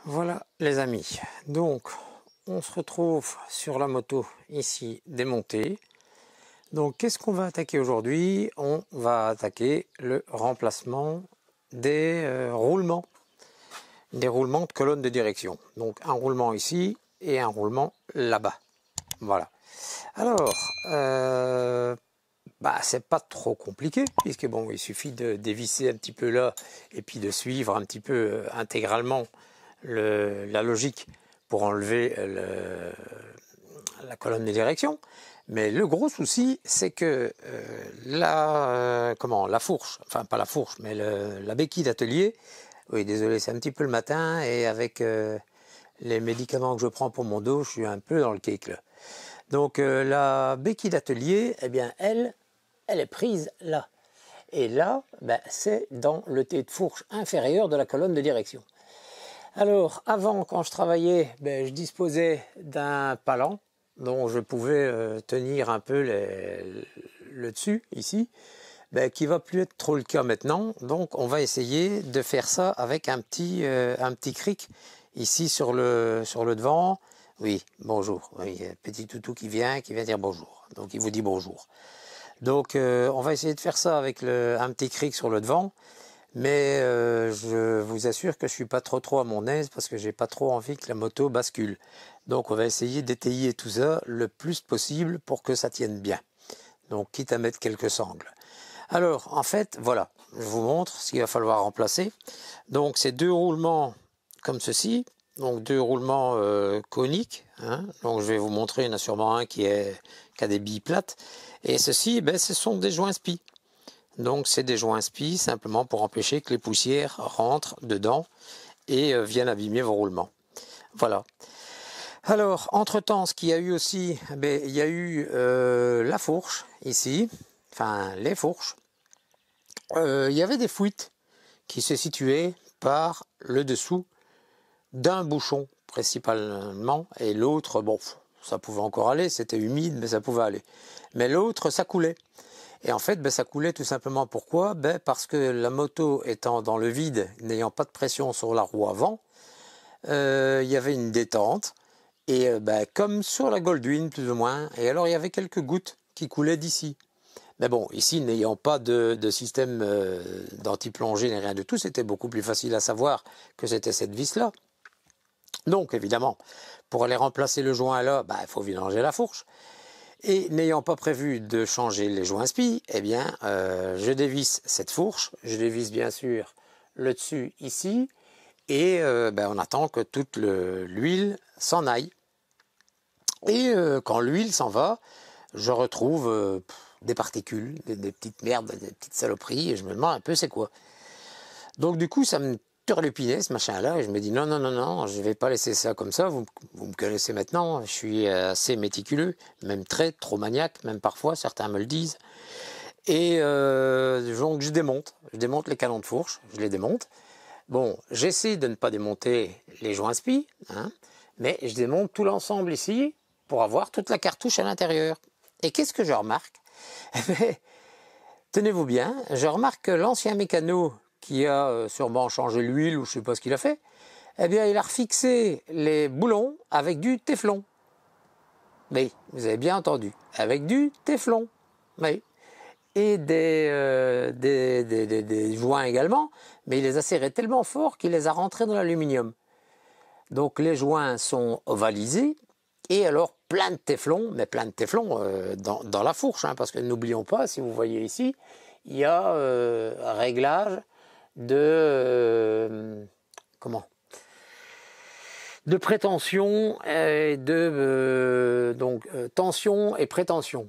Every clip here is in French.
Voilà les amis, donc on se retrouve sur la moto ici démontée. Donc qu'est-ce qu'on va attaquer aujourd'hui? On va attaquer le remplacement des roulements de colonne de direction. Donc un roulement ici et un roulement là-bas. Voilà. Alors, c'est pas trop compliqué, puisque bon, il suffit de dévisser un petit peu là et puis de suivre un petit peu intégralement la logique pour enlever la colonne de direction. Mais le gros souci, c'est que la fourche, enfin pas la fourche, mais la béquille d'atelier, oui désolé, c'est un petit peu le matin et avec les médicaments que je prends pour mon dos, je suis un peu dans le cake là. Donc la béquille d'atelier, eh bien elle est prise là. Et là, c'est dans le T de fourche inférieur de la colonne de direction. Alors, avant, quand je travaillais, je disposais d'un palan dont je pouvais tenir un peu le dessus, ici, qui va plus être trop le cas maintenant. Donc, on va essayer de faire ça avec un petit cric ici sur le devant. Oui, bonjour. Oui, petit toutou qui vient dire bonjour. Donc, il vous dit bonjour. Donc, on va essayer de faire ça avec un petit cric sur le devant. Mais je vous assure que je suis pas trop à mon aise parce que j'ai pas trop envie que la moto bascule. Donc on va essayer d'étayer tout ça le plus possible pour que ça tienne bien. Donc quitte à mettre quelques sangles. Alors en fait voilà, je vous montre ce qu'il va falloir remplacer. Donc c'est deux roulements comme ceci. Donc deux roulements coniques. Hein. Donc je vais vous montrer, il y en a sûrement un qui a des billes plates. Et ceci, ce sont des joints spi. Donc c'est des joints spi simplement pour empêcher que les poussières rentrent dedans et viennent abîmer vos roulements. Voilà. Alors, entre-temps, ce qu'il y a eu aussi, il y a eu la fourche ici, enfin les fourches. Il y avait des fuites qui se situaient par le dessous d'un bouchon principalement et l'autre, bon, ça pouvait encore aller, c'était humide, mais ça pouvait aller. Mais l'autre, ça coulait. Et en fait, ça coulait tout simplement pourquoi? Parce que la moto étant dans le vide, n'ayant pas de pression sur la roue avant, il y avait une détente, et comme sur la Goldwing plus ou moins, et alors il y avait quelques gouttes qui coulaient d'ici. Mais bon, ici, n'ayant pas de système d'anti-plongée ni rien de tout, c'était beaucoup plus facile à savoir que c'était cette vis-là. Donc évidemment, pour aller remplacer le joint là, il faut vidanger la fourche. Et n'ayant pas prévu de changer les joints spi, eh bien, je dévisse cette fourche, je dévisse bien sûr le dessus ici, et on attend que toute l'huile s'en aille. Et quand l'huile s'en va, je retrouve des particules, des petites merdes, des petites saloperies, et je me demande un peu c'est quoi. Donc du coup, ça me turlupinait ce machin-là, et je me dis non, je vais pas laisser ça comme ça, vous me connaissez maintenant, je suis assez méticuleux, même trop maniaque, même parfois, certains me le disent. Et donc je démonte les canons de fourche, je les démonte. Bon, j'essaie de ne pas démonter les joints spi, hein, mais je démonte tout l'ensemble ici pour avoir toute la cartouche à l'intérieur. Et qu'est-ce que je remarque? Tenez-vous bien, je remarque que l'ancien mécano qui a sûrement changé l'huile ou je sais pas ce qu'il a fait, eh bien il a refixé les boulons avec du téflon. Oui, vous avez bien entendu, avec du téflon. Oui. Et des joints également, mais il les a serrés tellement fort qu'il les a rentrés dans l'aluminium. Donc les joints sont ovalisés et alors plein de téflon, mais plein de téflon dans la fourche, hein, parce que n'oublions pas, si vous voyez ici, il y a un réglage de prétention et tension et prétention.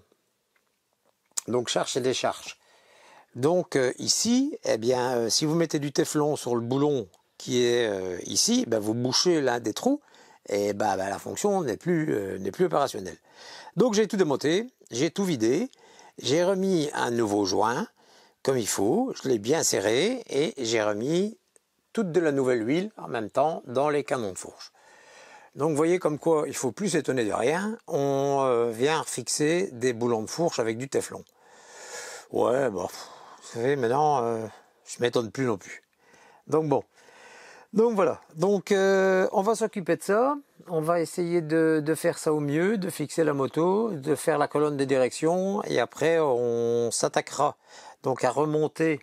Donc charge et décharge. Donc ici, eh bien, si vous mettez du téflon sur le boulon qui est ici, vous bouchez l'un des trous et la fonction n'est plus opérationnelle. Donc j'ai tout démonté, j'ai tout vidé, j'ai remis un nouveau joint comme il faut, je l'ai bien serré et j'ai remis toute de la nouvelle huile en même temps dans les canons de fourche. Donc vous voyez comme quoi il ne faut plus s'étonner de rien, on vient fixer des boulons de fourche avec du téflon. Ouais, vous savez, maintenant, je ne m'étonne plus non plus. Donc bon, Donc voilà, donc on va s'occuper de ça, on va essayer de faire ça au mieux, de fixer la moto, de faire la colonne de direction et après on s'attaquera donc à remonter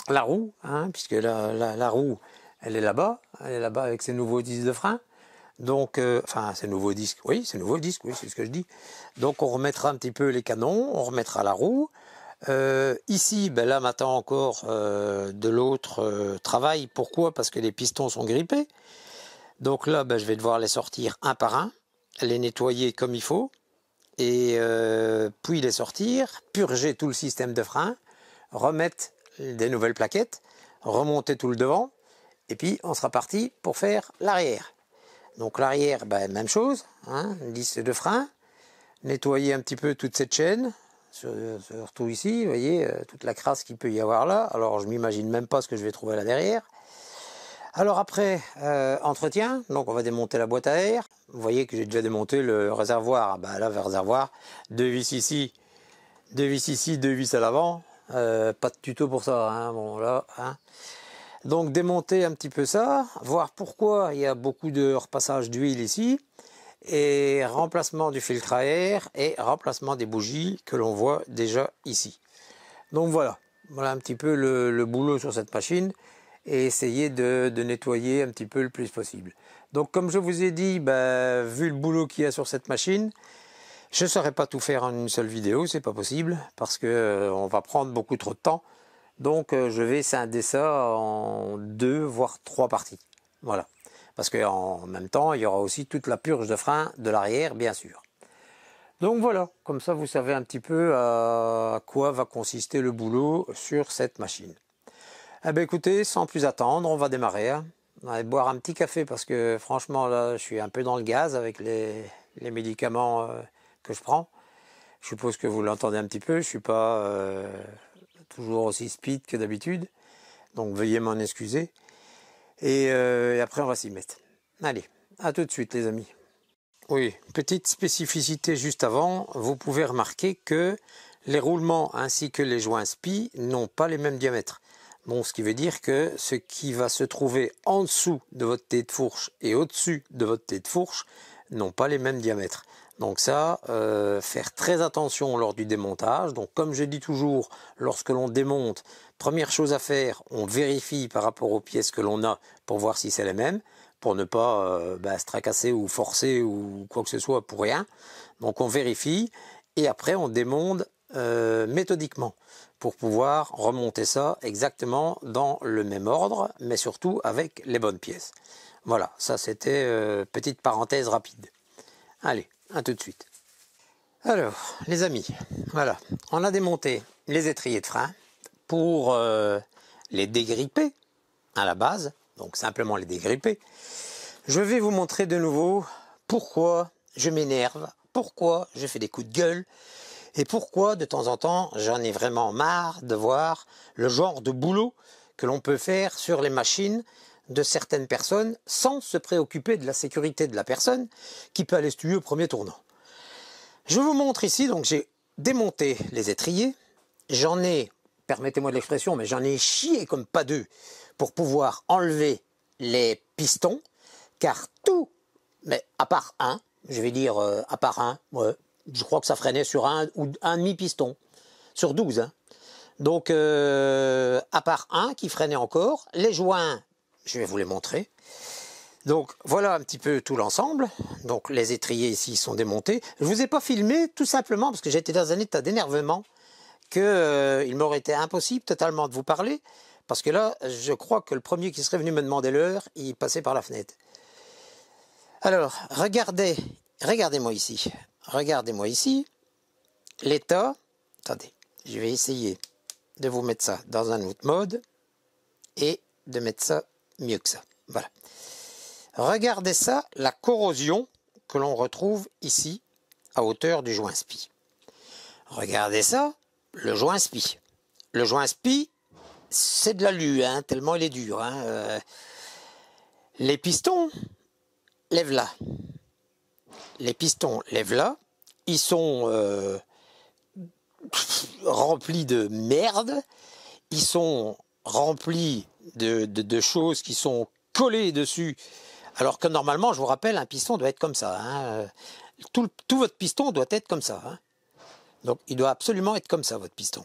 la roue, hein, puisque la roue elle est là-bas avec ses nouveaux disques de frein. Donc, enfin, ces nouveaux disques, oui, c'est ce que je dis. Donc, on remettra un petit peu les canons, on remettra la roue. Ici, ben là, m'attend encore de l'autre travail. Pourquoi? Parce que les pistons sont grippés. Donc là, ben, je vais devoir les sortir un par un, les nettoyer comme il faut, et puis les sortir, purger tout le système de frein, remettre des nouvelles plaquettes, remonter tout le devant, et puis on sera parti pour faire l'arrière. Donc l'arrière, ben, même chose, hein, lisse de frein, nettoyer un petit peu toute cette chaîne, surtout ici, vous voyez, toute la crasse qu'il peut y avoir là. Alors je m'imagine même pas ce que je vais trouver là derrière. Alors après, entretien, donc on va démonter la boîte à air. Vous voyez que j'ai déjà démonté le réservoir. Ben là, le réservoir, deux vis ici, deux vis à l'avant. Pas de tuto pour ça, hein, bon là, hein. Donc démonter un petit peu ça, voir pourquoi il y a beaucoup de repassage d'huile ici, et remplacement du filtre à air et remplacement des bougies que l'on voit déjà ici. Donc voilà un petit peu le boulot sur cette machine, et essayer de nettoyer un petit peu le plus possible. Donc comme je vous ai dit, ben, vu le boulot qu'il y a sur cette machine, je ne saurais pas tout faire en une seule vidéo, c'est pas possible, parce que on va prendre beaucoup trop de temps. Donc je vais scinder ça en 2 voire 3 parties. Voilà. Parce qu'en même temps, il y aura aussi toute la purge de frein de l'arrière, bien sûr. Donc voilà, comme ça vous savez un petit peu à quoi va consister le boulot sur cette machine. Eh bien écoutez, sans plus attendre, on va démarrer. Hein. On va aller boire un petit café parce que franchement là, je suis un peu dans le gaz avec les médicaments que je prends. Je suppose que vous l'entendez un petit peu, je ne suis pas toujours aussi speed que d'habitude, donc veuillez m'en excuser. Et après on va s'y mettre. Allez, à tout de suite les amis. Oui, petite spécificité juste avant, vous pouvez remarquer que les roulements ainsi que les joints SPI n'ont pas les mêmes diamètres. Bon, ce qui veut dire que ce qui va se trouver en dessous de votre tête de fourche et au-dessus de votre tête de fourche n'ont pas les mêmes diamètres. Donc ça, faire très attention lors du démontage. Donc comme je dis toujours, lorsque l'on démonte, première chose à faire, on vérifie par rapport aux pièces que l'on a pour voir si c'est les mêmes, pour ne pas se tracasser ou forcer ou quoi que ce soit pour rien. Donc on vérifie et après on démonte méthodiquement pour pouvoir remonter ça exactement dans le même ordre, mais surtout avec les bonnes pièces. Voilà, ça c'était petite parenthèse rapide. Allez, à tout de suite. Alors, les amis, voilà, on a démonté les étriers de frein pour les dégripper à la base, donc simplement les dégripper. Je vais vous montrer de nouveau pourquoi je m'énerve, pourquoi je fais des coups de gueule et pourquoi de temps en temps j'en ai vraiment marre de voir le genre de boulot que l'on peut faire sur les machines de certaines personnes sans se préoccuper de la sécurité de la personne qui peut aller se tuer au premier tournant. Je vous montre ici, donc j'ai démonté les étriers, j'en ai, permettez-moi de l'expression, mais j'en ai chié comme pas deux pour pouvoir enlever les pistons, car tout, mais à part un, je vais dire à part un, ouais, je crois que ça freinait sur un ou un demi-piston, sur 12. Hein. Donc à part un qui freinait encore, les joints, je vais vous les montrer. Donc voilà un petit peu tout l'ensemble. Donc les étriers ici sont démontés. Je ne vous ai pas filmé tout simplement parce que j'étais dans un état d'énervement que il m'aurait été impossible totalement de vous parler. Parce que là, je crois que le premier qui serait venu me demander l'heure, il passait par la fenêtre. Alors, regardez-moi ici. Regardez-moi ici. L'état, attendez, je vais essayer de vous mettre ça dans un autre mode et de mettre ça mieux que ça. Voilà. Regardez ça, la corrosion que l'on retrouve ici à hauteur du joint SPI. Regardez ça, le joint SPI. Le joint SPI, c'est de l'alu, hein, tellement il est dur. Hein. Les pistons, lève là. Les pistons, lève là. Ils sont remplis de merde. Ils sont remplis de choses qui sont collées dessus. Alors que normalement, je vous rappelle, un piston doit être comme ça. Hein. Tout votre piston doit être comme ça. Hein. Donc il doit absolument être comme ça, votre piston.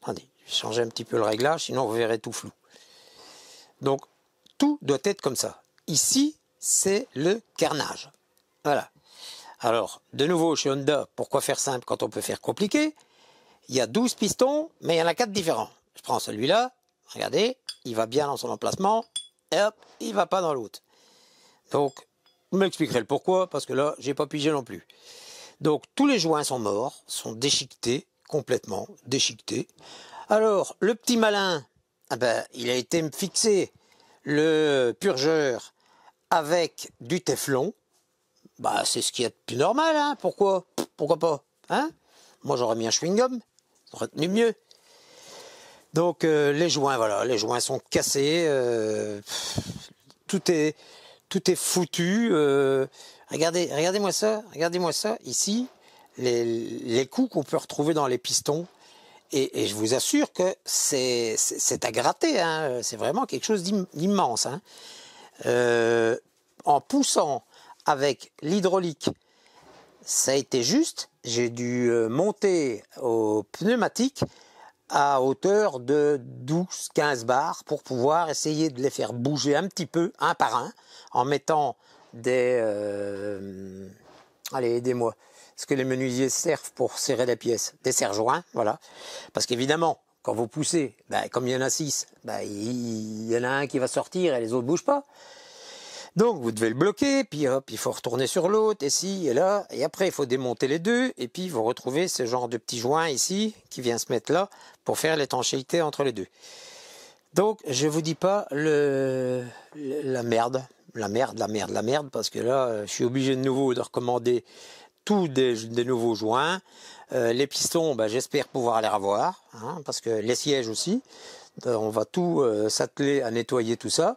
Attendez, je vais changer un petit peu le réglage, sinon vous verrez tout flou. Donc tout doit être comme ça. Ici, c'est le carnage. Voilà. Alors, de nouveau, chez Honda, pourquoi faire simple quand on peut faire compliqué? Il y a 12 pistons, mais il y en a 4 différents. Je prends celui-là, regardez, il va bien dans son emplacement, et hop, il ne va pas dans l'autre. Donc, vous m'expliquerez le pourquoi, parce que là, j'ai pas pigé non plus. Donc, tous les joints sont morts, sont déchiquetés, complètement déchiquetés. Alors, le petit malin, ah ben, il a été me fixer le purgeur avec du téflon. Bah, c'est ce qui est plus normal, hein. Pourquoi pas, hein? Moi, j'aurais mis un chewing-gum, ça aurait tenu mieux. Donc, les joints, voilà, les joints sont cassés, tout est foutu. Regardez-moi ça, ici, les coups qu'on peut retrouver dans les pistons. Et je vous assure que c'est à gratter, hein. C'est vraiment quelque chose d'immense. Hein. En poussant avec l'hydraulique, ça a été juste. J'ai dû monter au pneumatique à hauteur de 12-15 bars pour pouvoir essayer de les faire bouger un petit peu, un par un, en mettant des... allez, aidez-moi. Ce que les menuisiers servent pour serrer les pièces, des serre-joints, voilà. Parce qu'évidemment, quand vous poussez, ben, comme il y en a 6, ben, il y en a un qui va sortir et les autres ne bougent pas. Donc vous devez le bloquer, puis hop, il faut retourner sur l'autre, ici et là, et après il faut démonter les deux, et puis vous retrouvez ce genre de petit joint ici, qui vient se mettre là, pour faire l'étanchéité entre les deux. Donc je vous dis pas la merde, parce que là, je suis obligé de nouveau de recommander tous des nouveaux joints. Les pistons, ben, j'espère pouvoir les revoir, hein, parce que les sièges aussi, on va tout s'atteler à nettoyer tout ça.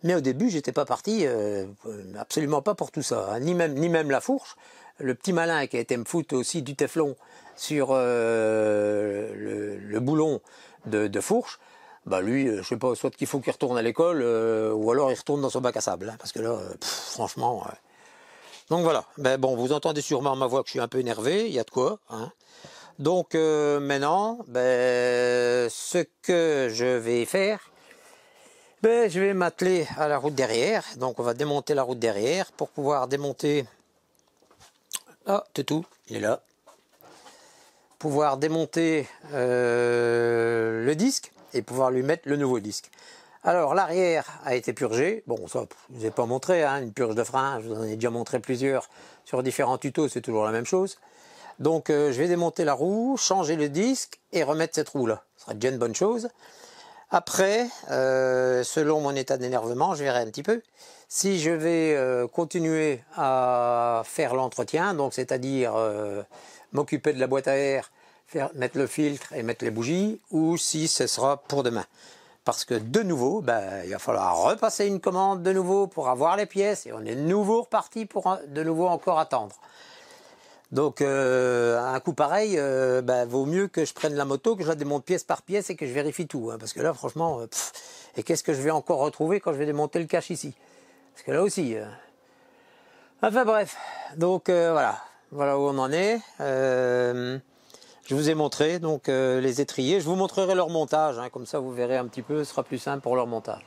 Mais au début, j'étais pas parti, absolument pas pour tout ça, hein, ni même la fourche. Le petit malin qui a été me foutre aussi du téflon sur le boulon de fourche, bah lui, je sais pas, soit qu'il faut qu'il retourne à l'école, ou alors il retourne dans son bac à sable, hein, parce que là, franchement... Donc voilà, ben bon, vous entendez sûrement ma voix que je suis un peu énervé, il y a de quoi. Hein. Donc maintenant, ben, ce que je vais faire, ben, je vais m'atteler à la roue derrière. Donc on va démonter la roue derrière pour pouvoir démonter... Ah, Toutou, il est là. Pouvoir démonter le disque et pouvoir lui mettre le nouveau disque. Alors l'arrière a été purgé, bon ça je ne vous ai pas montré, hein, une purge de frein, je vous en ai déjà montré plusieurs sur différents tutos, c'est toujours la même chose. Donc je vais démonter la roue, changer le disque et remettre cette roue là, ce sera déjà une bonne chose. Après, selon mon état d'énervement, je verrai un petit peu si je vais continuer à faire l'entretien, donc c'est-à-dire m'occuper de la boîte à air, mettre le filtre et mettre les bougies, ou si ce sera pour demain. Parce que de nouveau, ben, il va falloir repasser une commande de nouveau pour avoir les pièces et on est de nouveau reparti pour de nouveau encore attendre. Donc un coup pareil, ben, vaut mieux que je prenne la moto, que je la démonte pièce par pièce et que je vérifie tout. Hein, parce que là franchement, et qu'est-ce que je vais encore retrouver quand je vais démonter le cache ici? Parce que là aussi... Enfin bref, donc voilà où on en est. Je vous ai montré donc les étriers. Je vous montrerai leur montage, hein, comme ça vous verrez un petit peu, ce sera plus simple pour leur montage.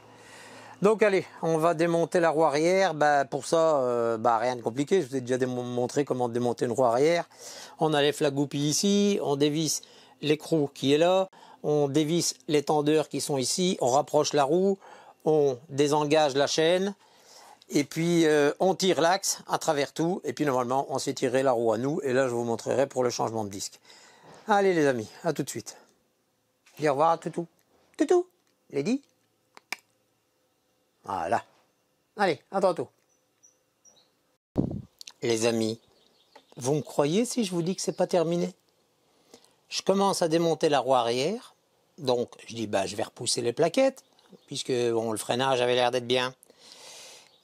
Donc allez, on va démonter la roue arrière. Bah, pour ça, rien de compliqué. Je vous ai déjà montré comment démonter une roue arrière. On enlève la goupille ici, on dévisse l'écrou qui est là, on dévisse les tendeurs qui sont ici, on rapproche la roue, on désengage la chaîne. Et puis on tire l'axe à travers tout. Et puis normalement, on s'est tiré la roue à nous. Et là, je vous montrerai pour le changement de disque. Allez les amis, à tout de suite. Dis au revoir à Toutou. Toutou, Lady. Voilà. Allez, à tantôt. Les amis, vous me croyez si je vous dis que c'est pas terminé? Je commence à démonter la roue arrière. Donc je dis je vais repousser les plaquettes, puisque bon, le freinage avait l'air d'être bien.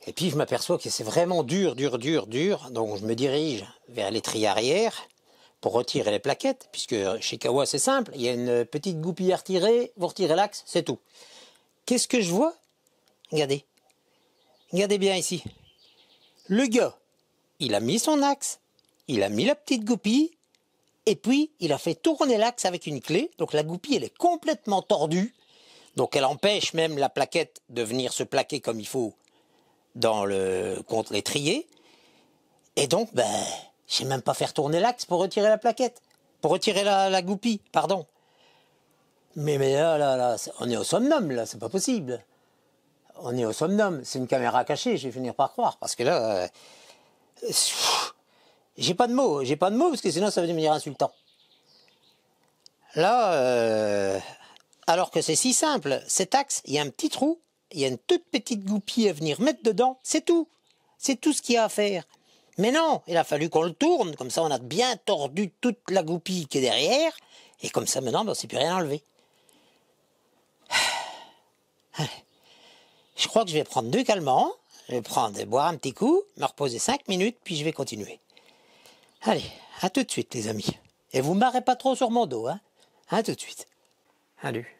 Et puis je m'aperçois que c'est vraiment dur. Donc je me dirige vers l'étrier arrière pour retirer les plaquettes, puisque chez Kawa c'est simple, il y a une petite goupille à retirer, vous retirez l'axe, c'est tout. qu'est-ce que je vois? Regardez. Regardez bien ici. Le gars, il a mis son axe, il a mis la petite goupille, et puis il a fait tourner l'axe avec une clé. Donc la goupille, elle est complètement tordue. Donc elle empêche même la plaquette de venir se plaquer comme il faut contre l'étrier. Et donc, ben, je sais même pas faire tourner l'axe pour retirer la plaquette. Pour retirer la goupille, pardon. Mais là, on est au somnum, là, c'est pas possible. On est au somnum, c'est une caméra cachée, je vais finir par croire. Parce que là, j'ai pas de mots, parce que sinon ça va devenir insultant. Là, alors que c'est si simple, cet axe, il y a un petit trou, il y a une toute petite goupille à venir mettre dedans, c'est tout. C'est tout ce qu'il y a à faire. Mais non, il a fallu qu'on le tourne, comme ça on a bien tordu toute la goupille qui est derrière, et comme ça maintenant, ben, on ne sait plus rien enlever. Je crois que je vais prendre 2 calmants, je vais boire un petit coup, me reposer 5 minutes, puis je vais continuer. Allez, à tout de suite les amis. Et vous ne marrez pas trop sur mon dos, hein. À tout de suite. Salut.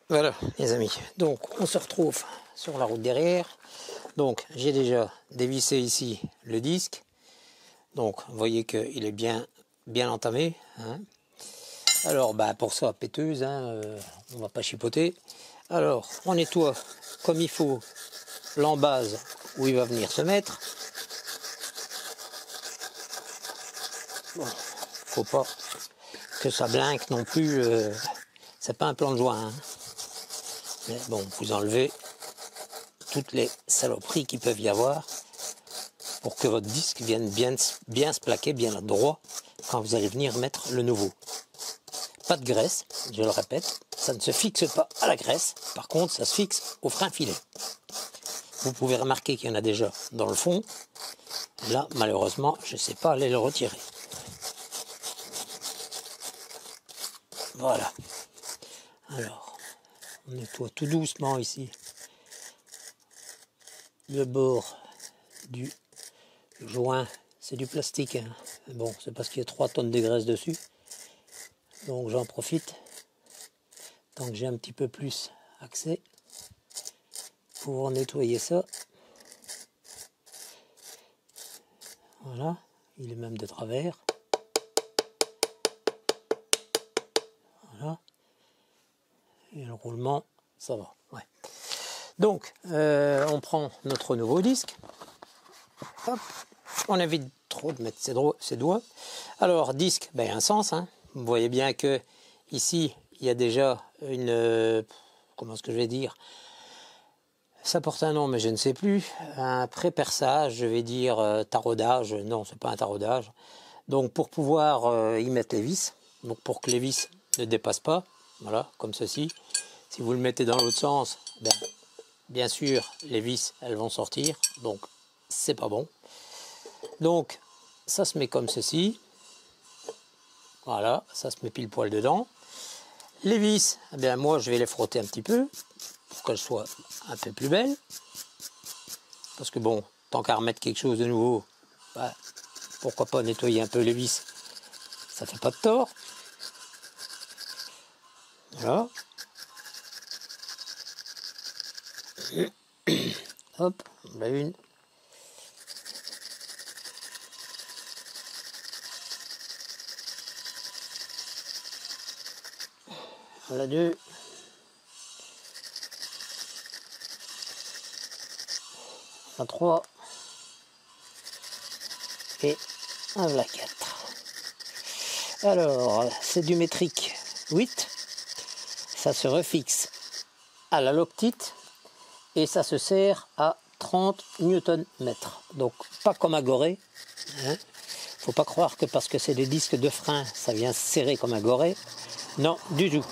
Voilà les amis, donc on se retrouve sur la route derrière. Donc j'ai déjà dévissé ici le disque. Donc vous voyez qu'il est bien entamé. Hein. Alors bah, pour ça, péteuse, hein, on va pas chipoter. Alors on nettoie comme il faut l'embase où il va venir se mettre. Bon, faut pas que ça blinque non plus. C'est pas un plan de joint. Hein. Mais bon, vous enlevez toutes les saloperies qu'il peuvent y avoir pour que votre disque vienne bien se plaquer, bien droit quand vous allez venir mettre le nouveau. Pas de graisse, je le répète, ça ne se fixe pas à la graisse, par contre ça se fixe au frein filet. Vous pouvez remarquer qu'il y en a déjà dans le fond. Là, malheureusement, je ne sais pas aller le retirer. Voilà. Alors, on nettoie tout doucement ici le bord du joint. C'est du plastique. Hein. Bon, c'est parce qu'il y a 3 tonnes de graisse dessus. Donc j'en profite, tant que j'ai un petit peu plus accès, pour nettoyer ça. Voilà, il est même de travers. Voilà. Et le roulement, ça va. Ouais. Donc, on prend notre nouveau disque. Hop. On évite trop de mettre ses doigts. Alors, disque, ben, un sens. Hein. Vous voyez bien que ici, il y a déjà une... comment est-ce que je vais dire? Ça porte un nom, mais je ne sais plus. Un pré-perçage, je vais dire taraudage. Non, c'est pas un taraudage. Donc, pour pouvoir y mettre les vis, donc pour que les vis ne dépassent pas, voilà, comme ceci. Si vous le mettez dans l'autre sens, ben, bien sûr, les vis, elles vont sortir. Donc, c'est pas bon. Donc, ça se met comme ceci. Voilà, ça se met pile poil dedans. Les vis, eh bien, moi, je vais les frotter un petit peu pour qu'elles soient un peu plus belles. Parce que bon, tant qu'à remettre quelque chose de nouveau, bah, pourquoi pas nettoyer un peu les vis, ça fait pas de tort. Voilà. Hop, on a une. Voilà 2. Voilà 3. Et voilà 4. Alors, c'est du métrique 8. Ça se refixe à la loctite et ça se serre à 30 Nm. Donc, pas comme à Gorée. Hein. Faut pas croire que parce que c'est des disques de frein, ça vient serrer comme un Gorée. Non, du tout.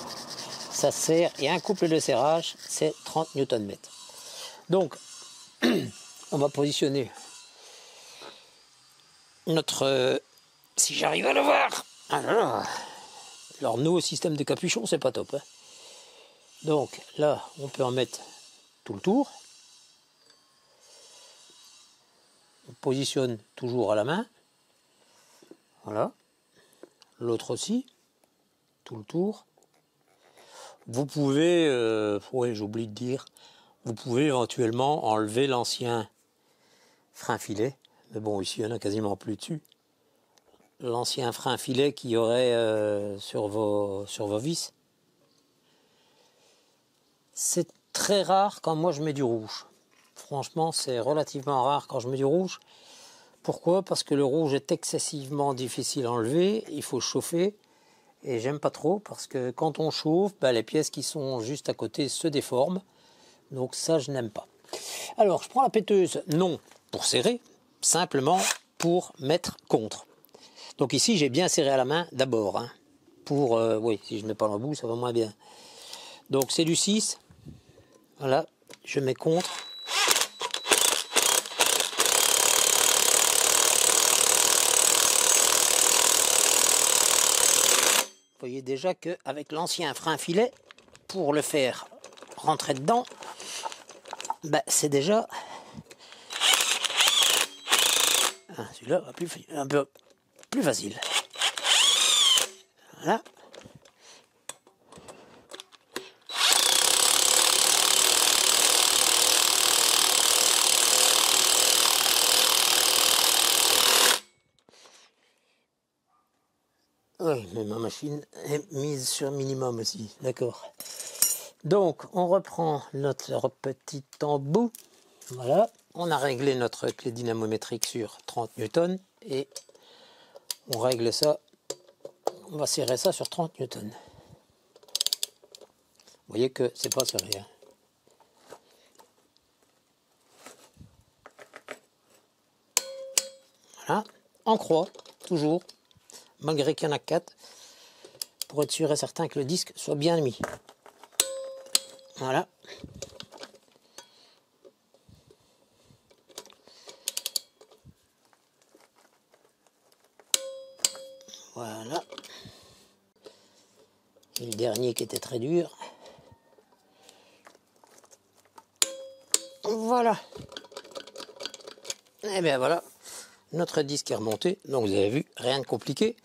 Ça serre, et un couple de serrage, c'est 30 Nm. Donc, on va positionner notre... si j'arrive à le voir. Alors, leur nouveau système de capuchon, c'est pas top. Hein. Donc, là, on peut en mettre tout le tour. On positionne toujours à la main. Voilà. L'autre aussi. Tout le tour. vous pouvez, ouais, j'oublie de dire, vous pouvez éventuellement enlever l'ancien frein filet, mais bon, ici il n'y en a quasiment plus dessus. L'ancien frein filet qu'il y aurait sur vos vis. C'est très rare quand moi je mets du rouge. Franchement, c'est relativement rare quand je mets du rouge. Pourquoi? Parce que le rouge est excessivement difficile à enlever, il faut chauffer. Et j'aime pas trop parce que quand on chauffe, les pièces qui sont juste à côté se déforment. Donc ça, je n'aime pas. Alors, je prends la péteuse, non pour serrer, simplement pour mettre contre. Donc ici, j'ai bien serré à la main d'abord. Hein, pour, oui, si je ne mets pas l'embout, ça va moins bien. Donc c'est du 6. Voilà, je mets contre. Vous voyez déjà qu'avec l'ancien frein filet, pour le faire rentrer dedans, c'est déjà... celui-là va un peu plus facile. Voilà. Oui, mais ma machine est mise sur minimum aussi, d'accord. Donc, on reprend notre petit embout. Voilà, on a réglé notre clé dynamométrique sur 30 newtons et on règle ça, on va serrer ça sur 30 newtons. Vous voyez que c'est pas serré. Hein. Voilà, en croix, toujours, malgré qu'il y en a 4, pour être sûr et certain que le disque soit bien mis. Voilà. Voilà. Et le dernier qui était très dur. Voilà. Et bien voilà. Notre disque est remonté. Donc vous avez vu, rien de compliqué.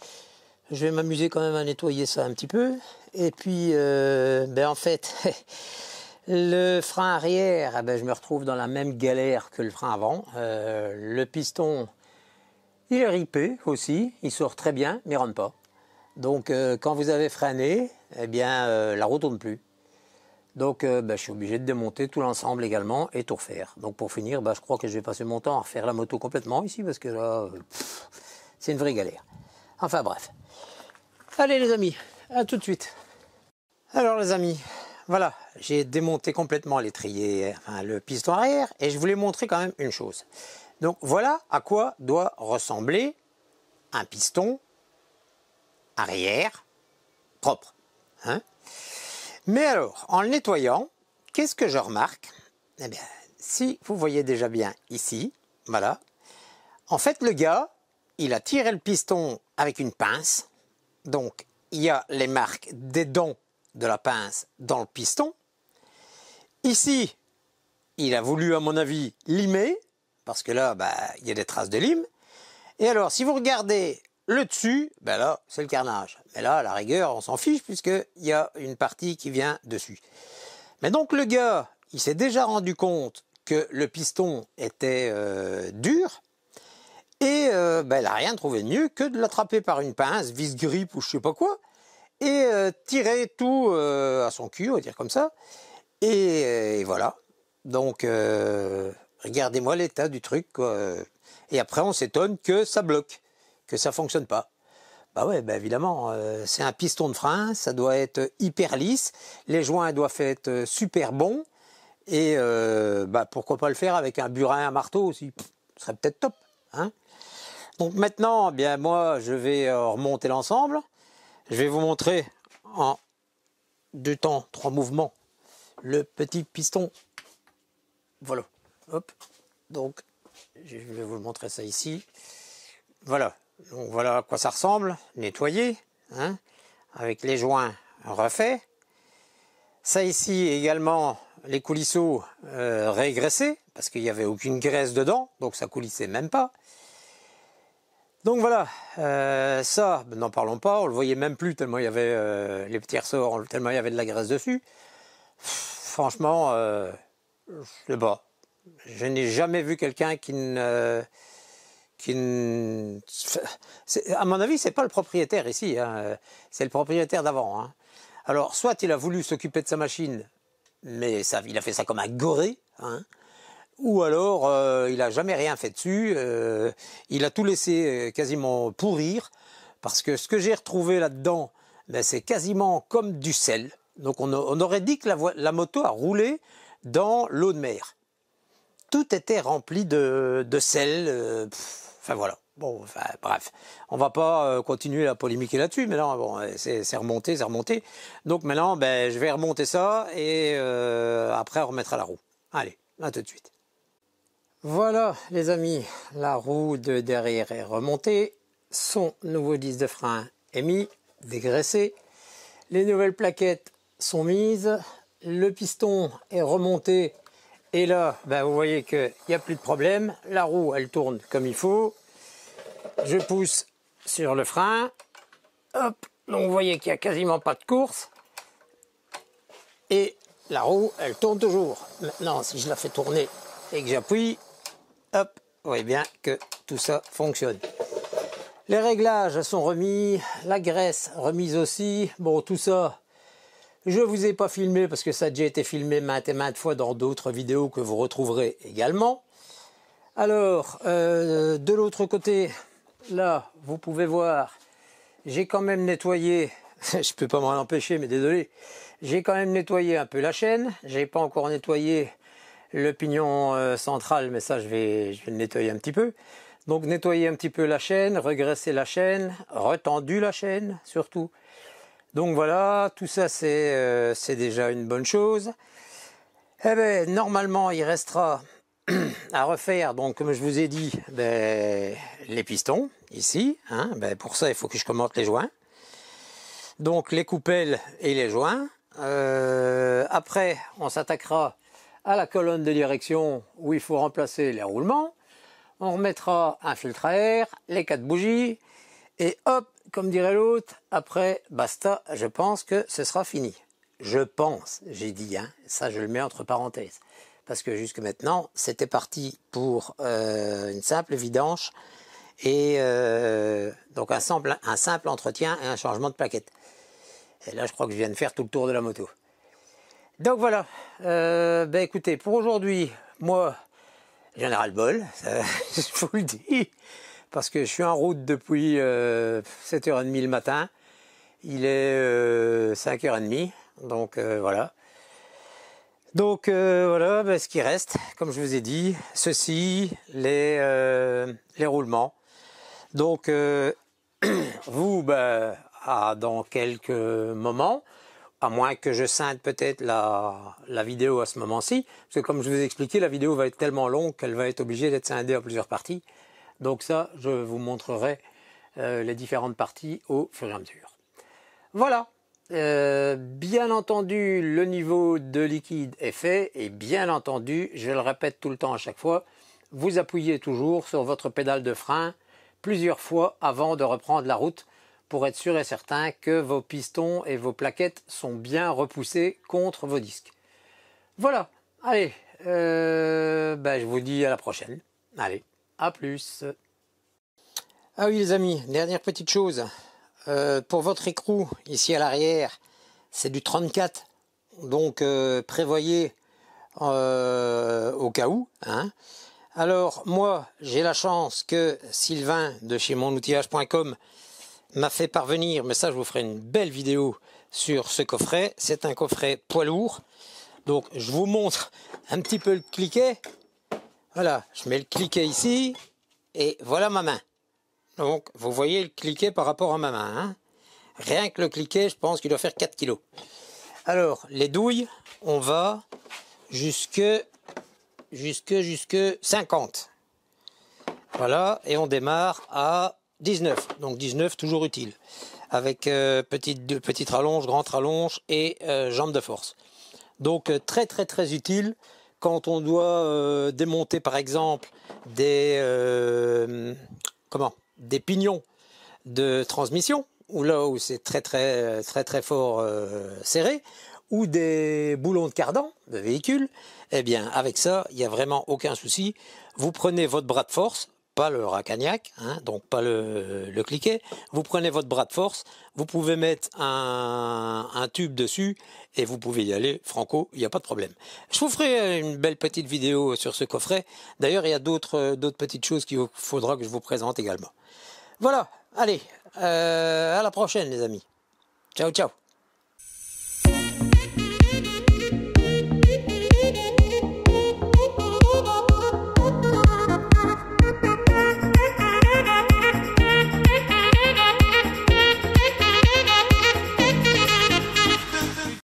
Je vais m'amuser quand même à nettoyer ça un petit peu. Et puis, en fait, le frein arrière, je me retrouve dans la même galère que le frein avant. Le piston, il est ripé aussi. Il sort très bien, mais il ne rentre pas. Donc, quand vous avez freiné, la roue ne tourne plus. Donc, je suis obligé de démonter tout l'ensemble également et tout refaire. Donc, pour finir, je crois que je vais passer mon temps à refaire la moto complètement ici parce que là, c'est une vraie galère. Enfin, bref. Allez les amis, à tout de suite. Alors les amis, voilà, j'ai démonté complètement l'étrier, le piston arrière, et je voulais montrer quand même une chose. Donc voilà à quoi doit ressembler un piston arrière propre. Hein? Mais alors, en le nettoyant, qu'est-ce que je remarque? Eh bien, si vous voyez déjà bien ici, voilà, en fait le gars, il a tiré le piston avec une pince. Donc, il y a les marques des dents de la pince dans le piston. Ici, il a voulu, à mon avis, limer, parce que là, il y a des traces de lime. Et alors, si vous regardez le dessus, là, c'est le carnage. Mais là, à la rigueur, on s'en fiche, puisqu'il y a une partie qui vient dessus. Mais donc, le gars, il s'est déjà rendu compte que le piston était dur. Et il n'a rien trouvé de mieux que de l'attraper par une pince, vis-grippe ou je sais pas quoi, et tirer tout à son cul, on va dire comme ça. Et voilà. Donc, regardez-moi l'état du truc, quoi. Et après, on s'étonne que ça bloque, que ça fonctionne pas. Bah ouais, évidemment, c'est un piston de frein, ça doit être hyper lisse, les joints doivent être super bons, et pourquoi pas le faire avec un burin à marteau aussi, ce serait peut-être top, hein. Donc maintenant, moi, je vais remonter l'ensemble. Je vais vous montrer en 2 temps, 3 mouvements, le petit piston. Voilà. Hop. Donc, je vais vous montrer ça ici. Voilà. Donc voilà à quoi ça ressemble, nettoyé, hein, avec les joints refaits. Ça ici également, les coulisseaux régressés, parce qu'il n'y avait aucune graisse dedans, donc ça coulissait même pas. Donc voilà, ça, n'en parlons pas, on le voyait même plus tellement il y avait les petits ressorts, tellement il y avait de la graisse dessus. Franchement, je sais pas, je n'ai jamais vu quelqu'un à mon avis, c'est pas le propriétaire ici, hein, c'est le propriétaire d'avant. Hein. Alors, soit il a voulu s'occuper de sa machine, mais ça, il a fait ça comme un goré, hein, ou alors il n'a jamais rien fait dessus, il a tout laissé quasiment pourrir, parce que ce que j'ai retrouvé là-dedans, ben, c'est quasiment comme du sel. Donc on aurait dit que la moto a roulé dans l'eau de mer. Tout était rempli de sel, enfin voilà. Bon, enfin, bref, on va pas continuer à polémiquer là-dessus, mais là, bon, c'est remonté, c'est remonté. Donc maintenant, ben, je vais remonter ça et après on remettra la roue. Allez, à tout de suite. Voilà les amis, la roue de derrière est remontée, son nouveau disque de frein est mis, dégraissé, les nouvelles plaquettes sont mises, le piston est remonté et là ben, vous voyez qu'il n'y a plus de problème, la roue elle tourne comme il faut, je pousse sur le frein, hop, donc vous voyez qu'il n'y a quasiment pas de course et la roue elle tourne toujours. Maintenant si je la fais tourner et que j'appuie, hop, vous voyez bien que tout ça fonctionne. Les réglages sont remis, la graisse remise aussi. Bon, tout ça, je ne vous ai pas filmé parce que ça a déjà été filmé maintes et maintes fois dans d'autres vidéos que vous retrouverez également. Alors, de l'autre côté, là, vous pouvez voir, j'ai quand même nettoyé, je ne peux pas m'en empêcher, mais désolé, j'ai quand même nettoyé un peu la chaîne. Je n'ai pas encore nettoyé le pignon central, mais ça je vais le nettoyer un petit peu. Donc nettoyer un petit peu la chaîne, regraisser la chaîne, retendu la chaîne surtout. Donc voilà, tout ça c'est déjà une bonne chose. Eh ben, normalement il restera à refaire, donc comme je vous ai dit, ben, les pistons ici. Hein, ben, pour ça il faut que je commente les joints. Donc les coupelles et les joints. Après on s'attaquera à la colonne de direction où il faut remplacer les roulements. On remettra un filtre à air, les 4 bougies et hop, comme dirait l'autre, après basta, je pense que ce sera fini. Je pense, j'ai dit, hein, ça je le mets entre parenthèses. Parce que jusque maintenant, c'était parti pour une simple vidange et donc un simple entretien et un changement de plaquette. Et là, je crois que je viens de faire tout le tour de la moto. Donc voilà, ben écoutez, pour aujourd'hui, moi, j'en ai ras-le-bol, je vous le dis, parce que je suis en route depuis 7h30 le matin, il est 5h30, donc voilà. Donc voilà, ben, ce qui reste, comme je vous ai dit, ceci, les roulements. Donc vous, ben, dans quelques moments, à moins que je scinde peut-être la vidéo à ce moment-ci, parce que comme je vous ai expliqué, la vidéo va être tellement longue qu'elle va être obligée d'être scindée en plusieurs parties. Donc ça, je vous montrerai les différentes parties au fur et à mesure. Voilà, bien entendu, le niveau de liquide est fait, et bien entendu, je le répète tout le temps à chaque fois, vous appuyez toujours sur votre pédale de frein plusieurs fois avant de reprendre la route, pour être sûr et certain que vos pistons et vos plaquettes sont bien repoussés contre vos disques. Voilà, allez, ben je vous dis à la prochaine. Allez, à plus. Ah oui les amis, dernière petite chose. Pour votre écrou, ici à l'arrière, c'est du 34. Donc prévoyez au cas où. Hein. Alors moi, j'ai la chance que Sylvain de chez monoutillage.com m'a fait parvenir, mais ça je vous ferai une belle vidéo sur ce coffret. C'est un coffret poids lourd. Donc je vous montre un petit peu le cliquet. Voilà, je mets le cliquet ici et voilà ma main. Donc vous voyez le cliquet par rapport à ma main. Hein. Rien que le cliquet, je pense qu'il doit faire 4 kg. Alors les douilles, on va jusque 50. Voilà, et on démarre à 19, donc 19 toujours utile, avec petite rallonge, grande rallonge et jambe de force. Donc très utile quand on doit démonter par exemple des des pignons de transmission, ou là où c'est très fort serré, ou des boulons de cardan de véhicule, eh bien avec ça, il n'y a vraiment aucun souci. Vous prenez votre bras de force, pas le racagnac, hein, donc pas le cliquet, vous prenez votre bras de force, vous pouvez mettre un tube dessus et vous pouvez y aller franco, il n'y a pas de problème. Je vous ferai une belle petite vidéo sur ce coffret. D'ailleurs, il y a d'autres petites choses qu'il faudra que je vous présente également. Voilà, allez, à la prochaine les amis. Ciao, ciao.